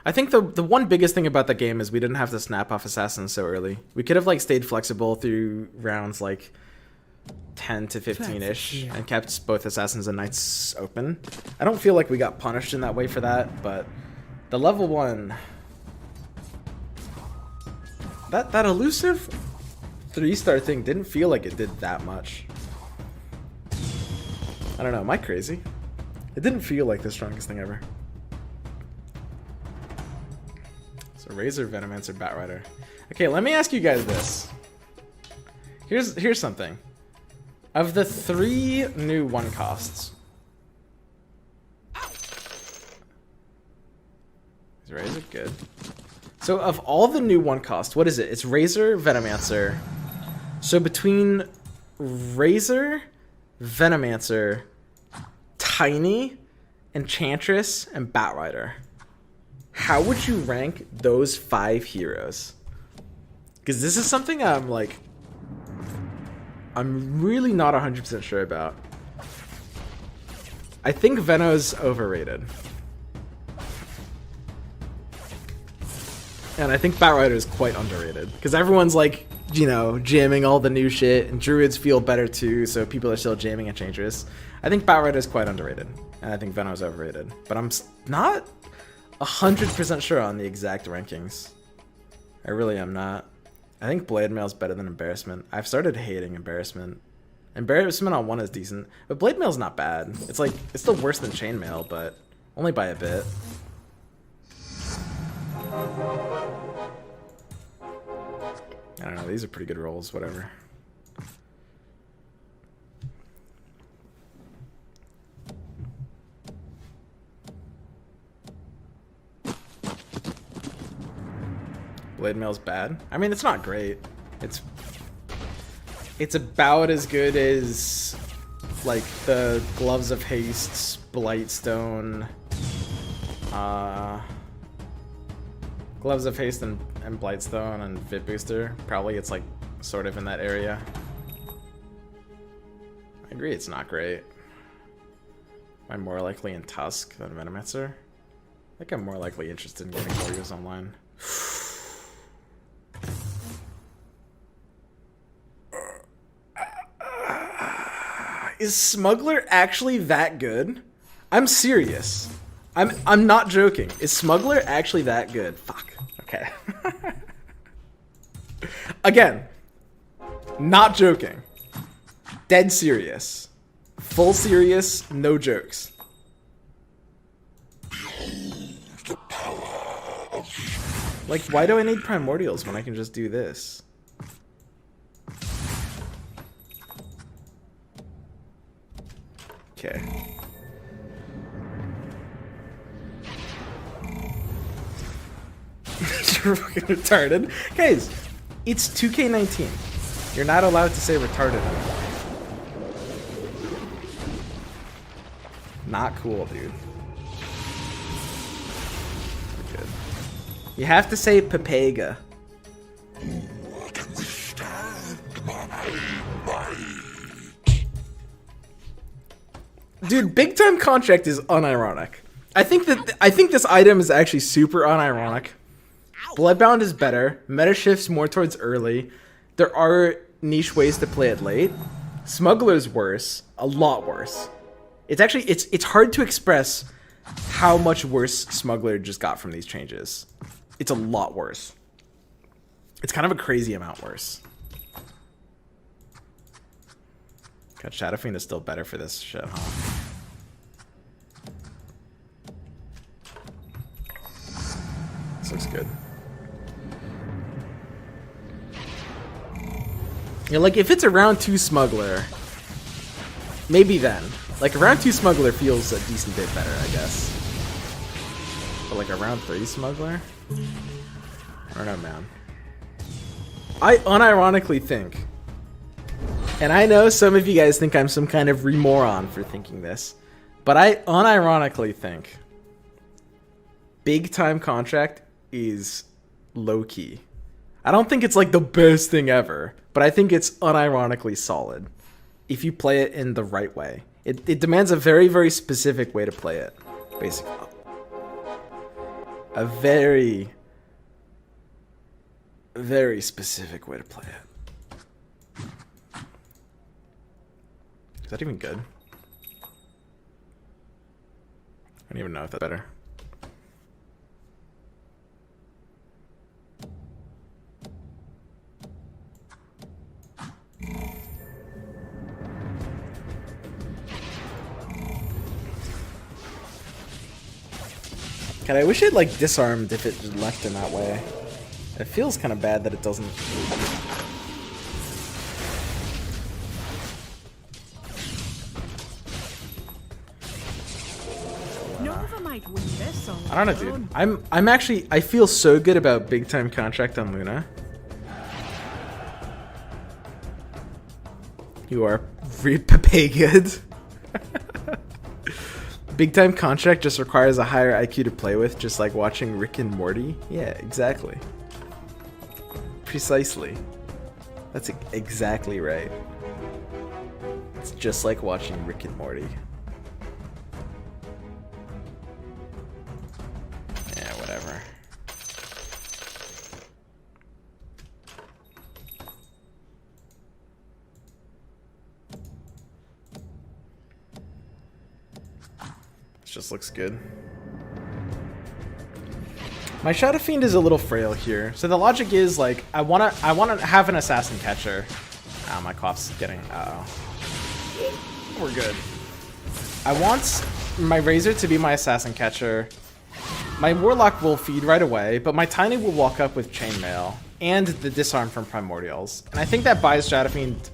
I think the one biggest thing about the game is we didn't have to snap off assassins so early. We could have like stayed flexible through rounds like 10 to 15-ish and kept both assassins and knights open. I don't feel like we got punished in that way for that, but the level 1, that elusive 3-star thing didn't feel like it did that much. I don't know, am I crazy? It didn't feel like the strongest thing ever. So Razor, Venomancer, Batrider. Okay, let me ask you guys this. Here's something. Of the 3 new 1 costs, is Razor good? So of all the new 1 costs, what is it? It's Razor, Venomancer. So between Razor, Venomancer, Tiny, Enchantress, and Batrider, how would you rank those 5 heroes? Because this is something I'm really not 100% sure about. I think Veno's overrated. And I think Batrider is quite underrated. Because everyone's like, you know, jamming all the new shit, and Druids feel better too, so people are still jamming Enchantress. I think Batrider is quite underrated. And I think Veno's overrated. But I'm not 100% sure on the exact rankings. I really am not. I think Blade Mail is better than Embarrassment. I've started hating Embarrassment. Embarrassment on 1 is decent, but Blade Mail's not bad. It's like, it's still worse than Chainmail, but only by a bit. I don't know, these are pretty good rolls, whatever. Blade Mail's bad. I mean, it's not great. It's about as good as like the Gloves of Haste, Blightstone, Gloves of Haste and Blightstone and Vit Booster. Probably it's like sort of in that area. I agree, it's not great. Am I more likely in Tusk than Venomancer? I think I'm more likely interested in getting Warriors Online. Is Smuggler actually that good? I'm serious. I'm not joking. Is Smuggler actually that good? Fuck. Okay. Again, not joking. Dead serious. Full serious, no jokes. Like, why do I need Primordials when I can just do this? Okay. You're fucking retarded. Guys, it's 2K19. You're not allowed to say retarded anymore. Not cool, dude. Good. You have to say Papega. Dude, big time contract is unironic. I think this item is actually super unironic. Bloodbound is better. Meta shifts more towards early. There are niche ways to play it late. Smuggler's worse, a lot worse. It's actually it's hard to express how much worse Smuggler just got from these changes. It's a lot worse. It's kind of a crazy amount worse. God, Shadow Fiend is still better for this shit, huh? This looks good. Yeah, like if it's a round 2 Smuggler, maybe then. Like a round 2 Smuggler feels a decent bit better, I guess. But like a round 3 Smuggler? I don't know, man. I unironically think, and I know some of you guys think I'm some kind of remoron for thinking this, but I unironically think big time contract is low key. I don't think it's like the best thing ever, but I think it's unironically solid if you play it in the right way. It demands a very, very specific way to play it, basically. a very, very specific way to play it. Is that even good? I don't even know if that's better. God, I wish it like disarmed if it just left in that way. It feels kind of bad that it doesn't. Nova might win this on I don't know, dude. I'm actually, I feel so good about big time contract on Luna. You are pay good. Big time contract just requires a higher IQ to play with, just like watching Rick and Morty. Yeah, exactly. Precisely. That's exactly right. It's just like watching Rick and Morty. Yeah, whatever. Just looks good. My Shadow Fiend is a little frail here. So the logic is like I wanna have an assassin catcher. Ah, my cough's getting we're good. I want my Razor to be my assassin catcher. My Warlock will feed right away, but my Tiny will walk up with Chainmail and the disarm from Primordials. And I think that buys Shadow Fiend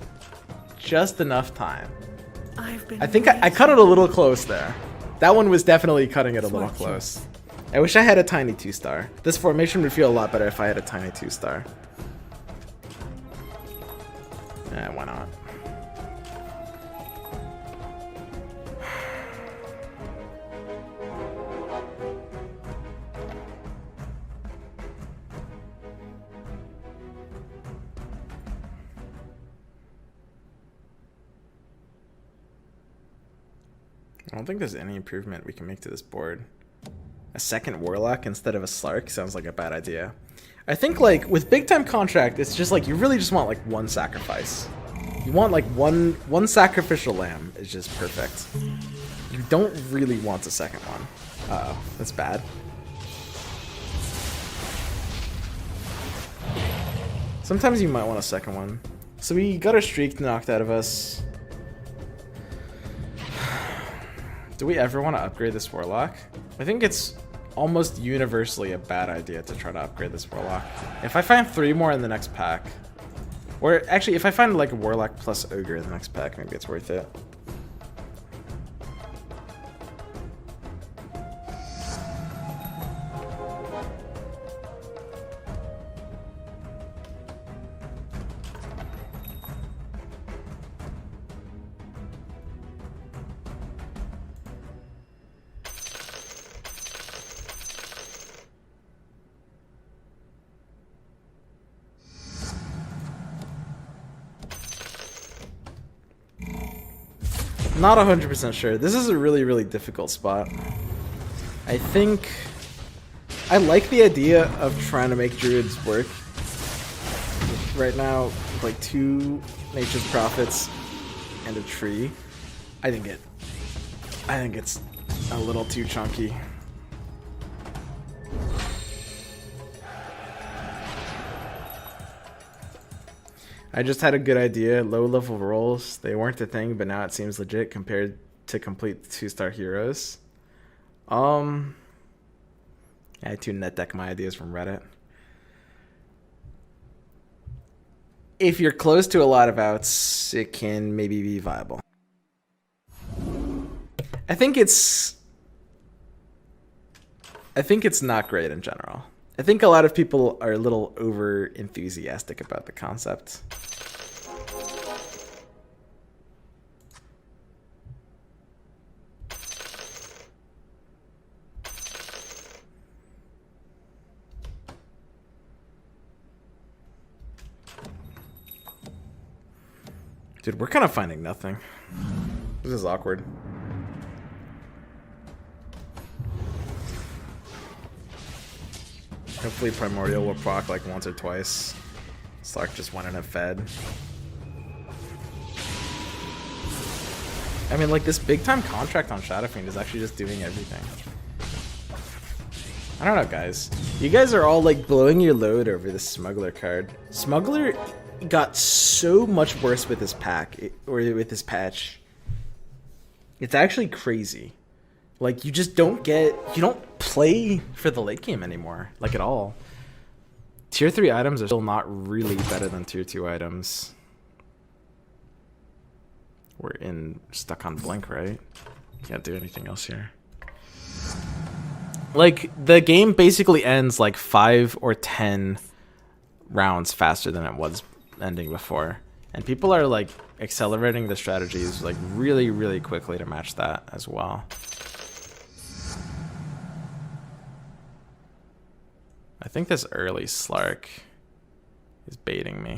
just enough time. I think I cut it a little close there. That one was definitely cutting it a little close. I wish I had a tiny 2-star. This formation would feel a lot better if I had a tiny 2-star. Eh, why not? I don't think there's any improvement we can make to this board. A second Warlock instead of a Slark sounds like a bad idea. I think like with big time contract, it's just like you really just want like one sacrifice. You want like one sacrificial lamb is just perfect. You don't really want a second one. Uh-oh, that's bad. Sometimes you might want a second one. So we got our streak knocked out of us. Do we ever want to upgrade this Warlock? I think it's almost universally a bad idea to try to upgrade this Warlock. If I find 3 more in the next pack, or actually if I find like a Warlock plus Ogre in the next pack, maybe it's worth it. Not 100% sure. This is a really, really difficult spot. I think I like the idea of trying to make druids work. Right now, with like 2 Nature's Prophets and a tree, I think it's a little too chunky. I just had a good idea. Low level rolls, they weren't a thing, but now it seems legit compared to complete 2-star heroes. I had to net deck my ideas from Reddit. If you're close to a lot of outs, it can maybe be viable. I think it's not great in general. I think a lot of people are a little over enthusiastic about the concept. Dude, we're kind of finding nothing. This is awkward. Hopefully Primordial will proc like once or twice. Slark just went in a fed. I mean, like, this big-time contract on Shadow Fiend is actually just doing everything. I don't know, guys. You guys are all, like, blowing your load over this Smuggler card. Smuggler got so much worse with this pack, or with this patch. It's actually crazy. Like, you just don't you don't play for the late game anymore, like, at all. Tier 3 items are still not really better than Tier 2 items. We're stuck on Blink, right? Can't do anything else here. Like, the game basically ends like 5 or 10 rounds faster than it was ending before. And people are like accelerating the strategies like really, really quickly to match that as well. I think this early Slark is baiting me.